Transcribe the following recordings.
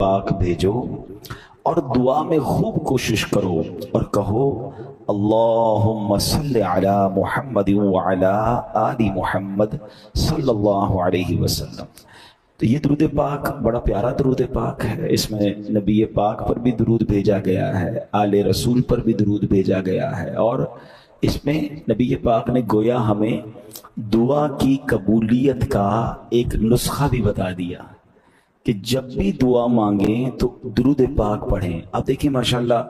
पाक भेजो और दुआ में खूब कोशिश करो और कहो अल्लाहुम्मा सल्लि अला मुहम्मद व अला आलि मुहम्मद सल्लल्लाहु अलैहि वसल्लम। तो ये दुरूद पाक बड़ा प्यारा दुरूद पाक है। इसमें नबी पाक पर भी दुरूद भेजा गया है, आले रसूल पर भी दुरूद भेजा गया है, और इसमें नबी पाक ने गोया हमें दुआ की कबूलियत का एक नुस्खा भी बता दिया कि जब भी दुआ मांगें तो दुरूद पाक पढ़ें। अब देखिए माशाल्लाह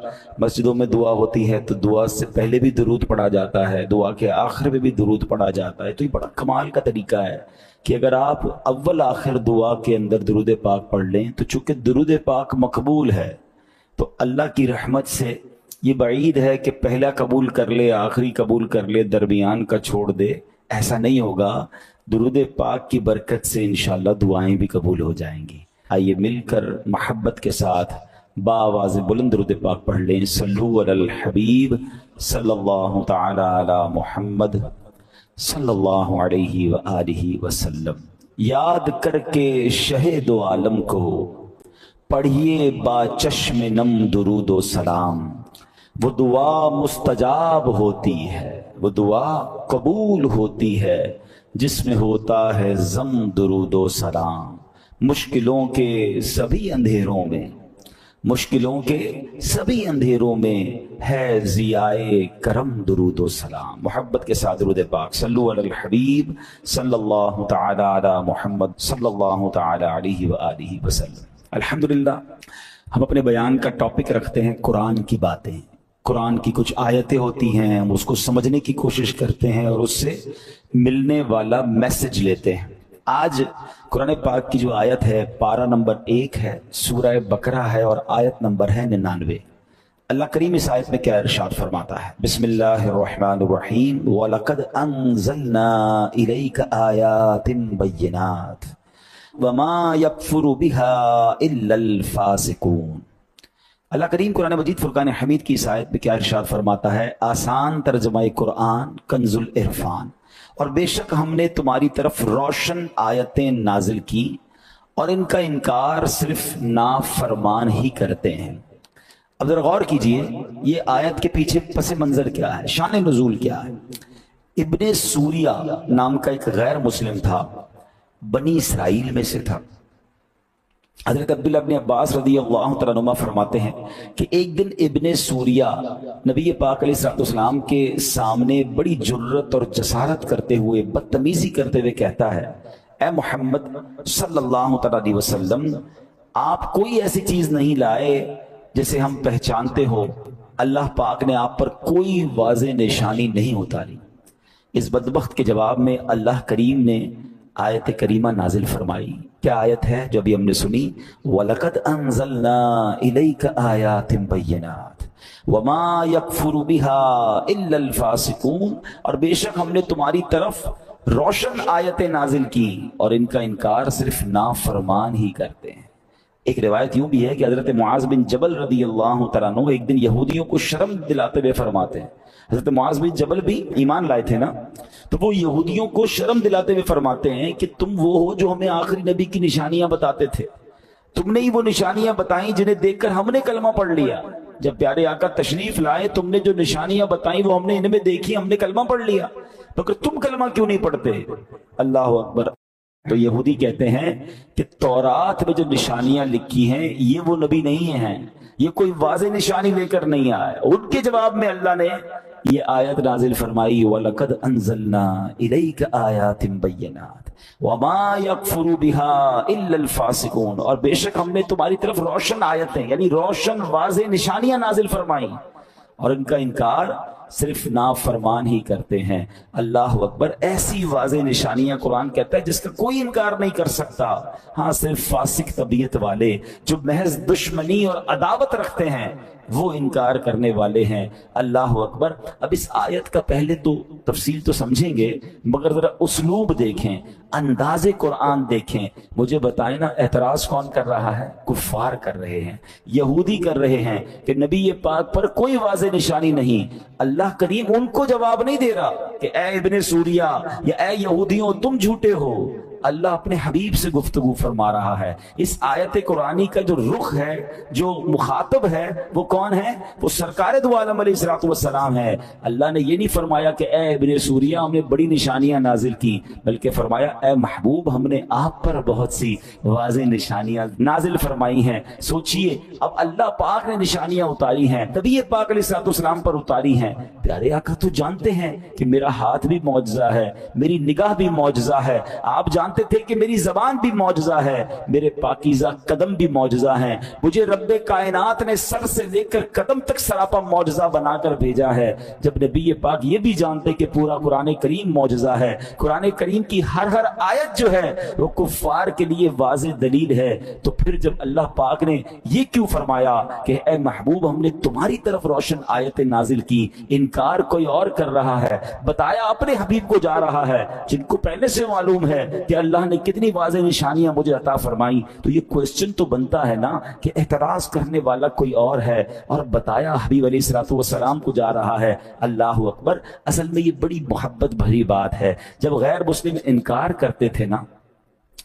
मस्जिदों में दुआ होती है तो दुआ से पहले भी दुरूद पढ़ा जाता है, दुआ के आखिर में भी दुरूद पढ़ा जाता है। तो ये बड़ा कमाल का तरीका है कि अगर आप अव्वल आखिर दुआ के अंदर दुरूद पाक पढ़ लें तो चूंकि दुरूद पाक मकबूल है तो अल्लाह की रहमत से ये बईद है कि पहला कबूल कर ले, आखिरी कबूल कर ले, दरमियान का छोड़ दे, ऐसा नहीं होगा। दुरूद पाक की बरकत से इंशाअल्लाह दुआएं भी कबूल हो जाएंगी। आइए मिलकर मोहब्बत के साथ बाआवाज़ बुलंद दुरूद पाक पढ़ लें। सल्लु अलल हबीब सल्लल्लाहु तआला अला मुहम्मद सल्लल्लाहु अलैहि व आलिहि वसल्लम। याद करके शहे दो आलम को पढ़िए बा चश्म नम दुरूदो सलाम। वो दुआ मुस्तजाब होती है, वो दुआ कबूल होती है जिसमें होता है ज़म दुरूदो सलाम। मुश्किलों के सभी अंधेरों में, मुश्किलों के सभी अंधेरों में है ज़ियाए करम दुरूदो सलाम। मोहब्बत के साथ दुरूद पाक सल्लु अलल हबीब सल्लल्लाहु तआला अला मुहम्मद सल्लल्लाहु तआला अलैहि व आलिहि वसल्लम। अल्हम्दुलिल्लाह, हम अपने बयान का टॉपिक रखते हैं कुरान की बातें। कुरान की कुछ आयतें होती हैं, हम उसको समझने की कोशिश करते हैं और उससे मिलने वाला मैसेज लेते हैं। आज कुरान पाक की जो आयत है पारा नंबर 1 है, सूरह बकरा है और आयत नंबर है 99। अल्लाह करीम इस आयत में क्या इरशाद फरमाता है, बिस्मिल्लाहिर्रहमानिर्रहीम वलक़द अंज़लना इलैका आयातिन बय्यिनात वमा यकफुरु बिहा इल्लल फासिकून। अल्लाह करीम कुरान मजीद फुरकान हमीद की इस आयत में क्या इरशाद फरमाता है, आसान तर्जमा कुरान कंजुल इरफान, और बेशक हमने तुम्हारी तरफ रोशन आयतें नाजिल की और इनका इनकार सिर्फ नाफरमान ही करते हैं। अब जरा गौर कीजिए, ये आयत के पीछे पस मंजर क्या है, शान नुज़ूल क्या है। इब्ने सूरिया नाम का एक गैर मुस्लिम था, बनी इसराइल में से था। हज़रत अब्दुल्लाह इब्ने अब्बास रज़ियल्लाहु तआला अन्हुमा फरमाते हैं कि एक दिन इब्ने सूरिया नबी पाक अलैहिस्सलाम के सामने बड़ी जुर्रत और जसारत करते हुए, बदतमीजी करते हुए कहता है, ए मोहम्मद सल्लल्लाहु तआला अलैहि वसल्लम, आप कोई ऐसी चीज नहीं लाए जिसे हम पहचानते हो, अल्लाह पाक ने आप पर कोई वाज़ेह निशानी नहीं उतारी। इस बदबख्त के जवाब में अल्लाह करीम ने आयत करीमा नाजिल फरमाई। क्या आयत है जो अभी हमने सुनी, वलक़द अंज़लना इलैका आयातिन बय्यिनात वमा यकफुरु बिहा इल्लल फासिकून, और बेशक हमने तुम्हारी तरफ रोशन आयतें नाजिल की और इनका इनकार सिर्फ नाफरमान ही करते हैं। एक रिवायत यूं भी है कि हजरत मुआज़ बिन जबल रज़ियल्लाहु तआला अन्हु एक दिन यहूदियों को शर्म दिलाते हुए फरमाते हैं, हजरत मुआज़ बिन जबल भी ईमान लाए थे ना, तो वो यहूदियों को शर्म दिलाते हुए फरमाते हैं कि तुम वो हो जो हमें आखिरी नबी की निशानियां बताते थे, तुमने ही वो निशानियां बताई जिन्हें देखकर हमने कलमा पढ़ लिया। जब प्यारे आका तशरीफ लाए, तुमने जो निशानियां बताई वो हमने इनमें देखी, हमने कलमा पढ़ लिया, तो तुम कलमा क्यों नहीं पढ़ते। अल्लाह अकबर। तो यहूदी कहते हैं कि तौरात में जो निशानियां लिखी हैं ये वो नबी नहीं हैं, ये कोई वाज़ेह निशानी लेकर नहीं आया। उनके जवाब में अल्लाह ने ये आयत नाजिल फरमाई, वलक़द अंज़लना इलैका आयातिन बय्यिनात वमा यकफुरु बिहा इल्लल फासिकून, और बेशक हमने तुम्हारी तरफ रोशन आयतें यानी रोशन वाज़ेह निशानियां नाजिल फरमाई और इनका इनकार सिर्फ नाफरमान ही करते हैं। अल्लाह अकबर। ऐसी वाज़ेह निशानियां कुरान कहता है जिसका कोई इनकार नहीं कर सकता। हाँ, सिर्फ फासिक तबीयत वाले जो महज दुश्मनी और अदावत रखते हैं वो इनकार करने वाले हैं। अल्लाह अकबर। अब इस आयत का पहले तो तफसील तो समझेंगे, मगर जरा उसलूब देखें, अंदाज़े कुरान देखें। मुझे बताएं ना, एतराज कौन कर रहा है? कुफ्फार कर रहे हैं, यहूदी कर रहे हैं कि नबी ये पाक पर कोई वाज़ेह निशानी नहीं। अल्लाह करीम उनको जवाब नहीं दे रहा कि ए इब्ने सूरिया या ए यहूदियों तुम झूठे हो, اللہ اپنے حبیب سے گفتگو فرما رہا ہے. اس آیت قرآنی کا جو رخ ہے، جو مخاطب ہے، وہ کون ہے؟ وہ سرکار دو عالم علیہ الصلوۃ والسلام ہے. اللہ نے یہ نہیں فرمایا کہ اے ابن سوریہ ہم نے بڑی نشانیاں نازل کی، بلکہ فرمایا اے محبوب ہم نے آپ پر بہت سی واضح نشانیاں نازل فرمائی ہیں. سوچئے اب اللہ پاک نے نشانیاں اتاری ہیں، نبی پاک علیہ الصلوۃ والسلام پر اتاری ہیں. پیارے آقا تو جانتے ہیں کہ میرا ہاتھ بھی معجزہ ہے، میری نگاہ بھی معجزہ ہے. آپ جانتے تھے کہ میری زبان بھی معجزہ ہے، میرے پاکیزہ قدم بھی معجزہ ہیں. مجھے رب کائنات نے سر سے لے کر قدم تک سراپا معجزہ بنا کر بھیجا ہے. جب نبی پاک یہ بھی جانتے کہ پورا قرآن کریم معجزہ ہے، قرآن کریم کی ہر آیت جو ہے وہ کفار کے لیے واضح دلیل ہے، تو پھر جب اللہ پاک نے یہ کیوں فرمایا کہ اے محبوب ہم نے تمہاری طرف روشن آیتیں نازل کی، انکار کوئی اور کر رہا ہے، بتایا اپنے حبیب کو جا رہا ہے جن کو پہلے سے معلوم ہے کہ اللہ نے کتنی واضح نشانیاں مجھے عطا فرمائی. تو یہ کوسچن تو بنتا ہے نا کہ اعتراض کرنے والا کوئی اور ہے اور بتایا حبیب علیہ الصلوۃ والسلام کو جا رہا ہے. اللہ اکبر. اصل میں یہ بڑی محبت بھری بات ہے. جب غیر مسلم انکار کرتے تھے نا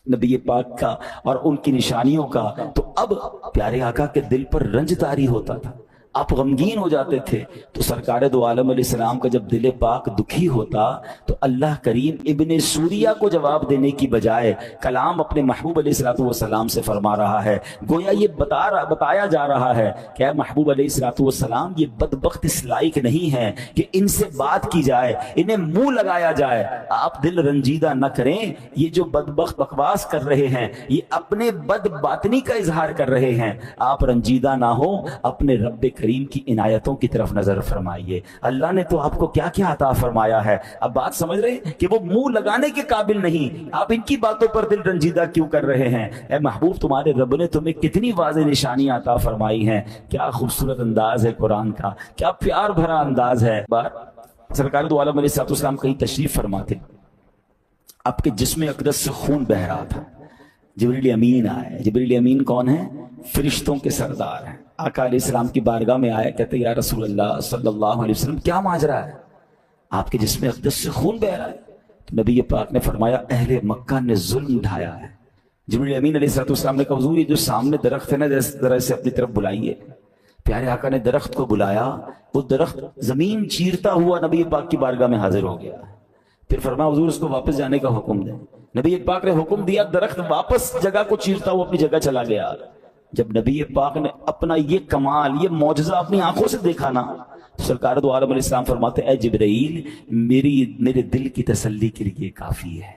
نبی پاک کا اور ان کی نشانیوں کا، تو اب پیارے آقا کے دل پر رنج طاری ہوتا تھا، آپ غمگین ہو جاتے تھے. تو سرکار دو عالم علیہ السلام کا جب دل پاک دکھی ہوتا تو اللہ کریم ابن سوریہ کو جواب دینے کی بجائے کلام اپنے محبوب علیہ الصلوۃ والسلام سے فرما رہا ہے. گویا یہ بتایا جا رہا ہے کہ اے محبوب علیہ الصلوۃ والسلام یہ بدبخت اس لائق نہیں ہے کہ ان سے بات کی جائے، انہیں منہ لگایا جائے. آپ دل رنجیدہ نہ کریں، یہ جو بدبخت بکواس کر رہے ہیں یہ اپنے بد باطنی کا اظہار کر رہے ہیں. آپ رنجیدہ نہ ہو، اپنے رب کریم کی عنایتوں کی طرف نظر فرمائیے. اللہ نے تو آپ کو کیا کیا عطا فرمایا ہے. اب بات سمجھ رہے ہیں کہ وہ منہ لگانے کے قابل نہیں، آپ ان کی باتوں پر دل رنجیدہ کیوں کر رہے ہیں؟ اے محبوب تمہارے رب نے تمہیں کتنی واضح نشانیاں عطا فرمائی ہیں. کیا خوبصورت انداز ہے قرآن کا، کیا پیار بھرا انداز ہے. بار سرکار دو عالم علیہ الصلوۃ والسلام کہیں تشریف فرماتے، آپ کے جسم اقدس سے خون بہ رہا تھا. جبریل امین آئے. جبریل امین کون ہے؟ فرشتوں کے سردار ہیں. آقا علیہ السلام کی بارگاہ میں آیا، کہتے یا رسول اللہ صلی اللہ علیہ وسلم کیا ماجرا ہے؟ آپ کے جسم اقدس سے خون بہ رہا ہے. تو نبی پاک نے فرمایا اہل مکہ نے ظلم ڈھایا ہے. جبریل امین علیہ السلام نے کہا حضور یہ جو سامنے درخت ہے نا ذرا سے اپنی طرف بلائیے. پیارے آقا نے درخت کو بلایا، وہ درخت زمین چیرتا ہوا نبی پاک کی بارگاہ میں حاضر ہو گیا. پھر فرمایا حضور اس کو واپس جانے کا حکم دیں. نبی پاک نے حکم دیا، درخت واپس جگہ کو چیرتا ہوا اپنی جگہ چلا گیا. جب نبی پاک نے اپنا یہ کمال، یہ معجزہ اپنی آنکھوں سے دیکھا نا، تو سرکار دو عالم علیہ السلام فرماتے اے جبرائیل میرے دل کی تسلی کے لیے کافی ہے.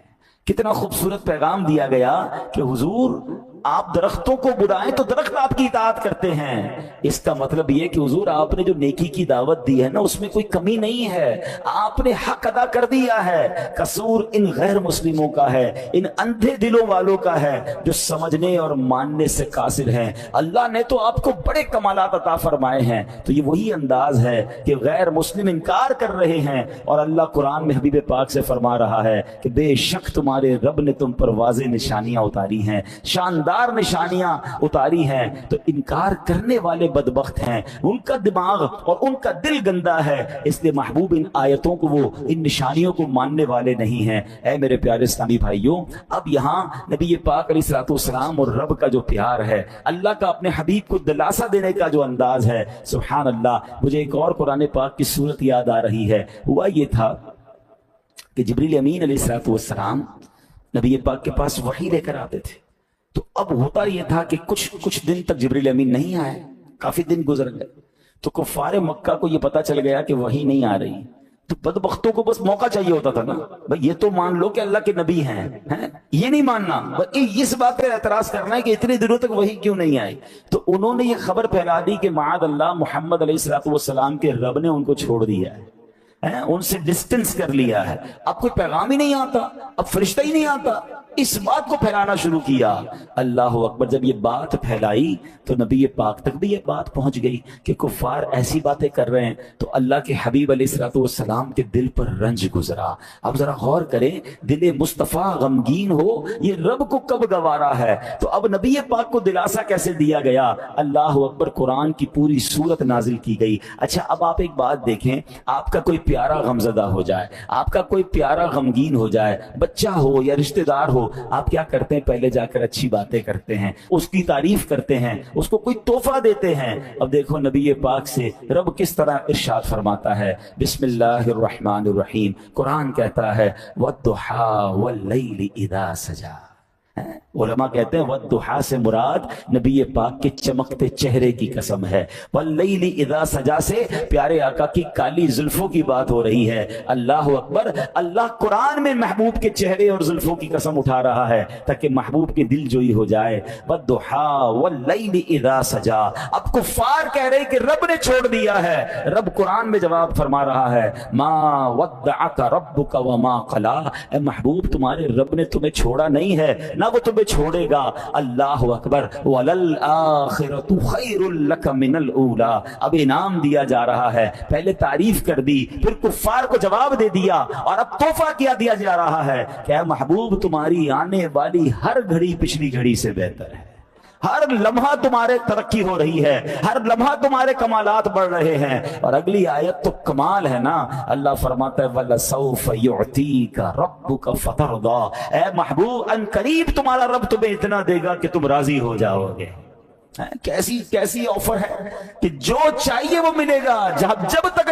کتنا خوبصورت پیغام دیا گیا کہ حضور آپ درختوں کو بلائیں تو درخت آپ کی اطاعت کرتے ہیں. اس کا مطلب یہ کہ حضور آپ نے جو نیکی کی دعوت دی ہے نا اس میں کوئی کمی نہیں ہے، آپ نے حق ادا کر دیا ہے. قصور ان غیر مسلموں کا ہے، ان اندھے دلوں والوں کا ہے جو سمجھنے اور ماننے سے قاصر ہیں. اللہ نے تو آپ کو بڑے کمالات عطا فرمائے ہیں. تو یہ وہی انداز ہے کہ غیر مسلم انکار کر رہے ہیں اور اللہ قرآن میں حبیب پاک سے فرما رہا ہے کہ بے شک تمہارے رب نے تم پر واضح نشانیاں اتاری ہیں، شاندار نشانیاں اتاری ہیں. تو انکار کرنے والے بدبخت ہیں، ان کا دماغ اور ان کا دل گندا ہے، اس لیے محبوب ان آیتوں کو، وہ ان نشانیوں کو ماننے والے نہیں ہیں. اے میرے پیارے اسلامی بھائیوں، اب یہاں نبی پاک علیہ الصلوۃ والسلام اور رب کا جو پیار ہے، اللہ کا اپنے حبیب کو دلاسا دینے کا جو انداز ہے، سبحان اللہ. مجھے ایک اور قرآن پاک کی صورت یاد آ رہی ہے. ہوا یہ تھا کہ جبریل امین علیہ الصلوۃ والسلام نبی پاک کے پاس وحی لے کر آتے تھے. تو اب ہوتا یہ تھا کہ کچھ دن تک جبریل امین نہیں آئے، کافی دن گزر گئے. تو کفار مکہ کو یہ پتا چل گیا کہ وحی نہیں آ رہی. تو بدبختوں کو بس موقع چاہیے ہوتا تھا نا، بھائی یہ تو مان لو کہ اللہ کے نبی ہیں، یہ نہیں ماننا، بلکہ اس بات پر اعتراض کرنا ہے کہ اتنے دنوں تک وحی کیوں نہیں آئی. تو انہوں نے یہ خبر پھیلا دی کہ معاذ اللہ محمد علیہ الصلوۃ والسلام کے رب نے ان کو چھوڑ دیا ہے، ان سے ڈسٹنس کر لیا ہے. اب کوئی پیغام ہی نہیں آتا، اب فرشتہ ہی نہیں آتا. اس بات کو پھیلانا شروع کیا. اللہ اکبر. جب یہ بات پھیلائی تو نبی پاک تک بھی یہ بات پہنچ گئی کہ کفار ایسی باتیں کر رہے ہیں. تو اللہ کے حبیب علیہ الصلوۃ والسلام کے دل پر رنج گزرا. اب ذرا غور کریں، دل مصطفیٰ غمگین ہو یہ رب کو کب گوارا ہے. تو اب نبی پاک کو دلاسا کیسے دیا گیا؟ اللہ اکبر. قرآن کی پوری سورت نازل کی گئی. اچھا اب آپ ایک بات دیکھیں، آپ کا کوئی प्यारा गमजदा हो जाए, आपका कोई प्यारा गमगीन हो जाए, बच्चा हो या रिश्तेदार हो, आप क्या करते हैं? पहले जाकर अच्छी बातें करते हैं, उसकी तारीफ करते हैं, उसको कोई तोहफा देते हैं। अब देखो नबी पाक से रब किस तरह इरशाद फरमाता है, बिस्मिल्लाहिर्रहमानिर्रहीम, कुरान कहता है वद्दुहा वल्लैलि इज़ा सजा। उलमा कहते हैं वद्दुहा से मुराद नबी पाक के चमकते चेहरे की कसम है, वल्लैलि इज़ा सजा से प्यारे आका की काली जुल्फों की बात हो रही है। अल्लाह अकबर, अल्लाह कुरान में महबूब के चेहरे और जुल्फों की कसम उठा रहा है ताकि महबूब की दिल जोई हो जाए। वद्दुहा वल्लैलि इज़ा सजा। अब कुफ्फार कह रहे कि रब ने छोड़ दिया है, रब कुरान में जवाब फरमा रहा है, मा वद्दअका रब्बुका वमा क़ला, ए महबूब तुम्हारे रब ने तुम्हें छोड़ा नहीं है, ना वो तुम्हें छोड़ेगा। अल्लाह अकबर, वलल आखिरतु खैरुल लक मिनल ऊला। अब इनाम दिया जा रहा है, पहले तारीफ कर दी, फिर कुफ्फार को जवाब दे दिया और अब तोहफा क्या दिया जा रहा है, क्या महबूब तुम्हारी आने वाली हर घड़ी पिछली घड़ी से बेहतर है, हर लम्हा तुम्हारे तरक्की हो रही है, हर लम्हा तुम्हारे कमालात बढ़ रहे हैं। और अगली आयत तो कमाल है ना, अल्लाह फरमाता है वलसौफ युअतीका रब्बुका फतरदा, ए महबूब अन करीब तुम्हारा रब तुम्हें इतना देगा कि तुम राजी हो जाओगे। कैसी कैसी ऑफर है कि जो चाहिए वो मिलेगा, जब तक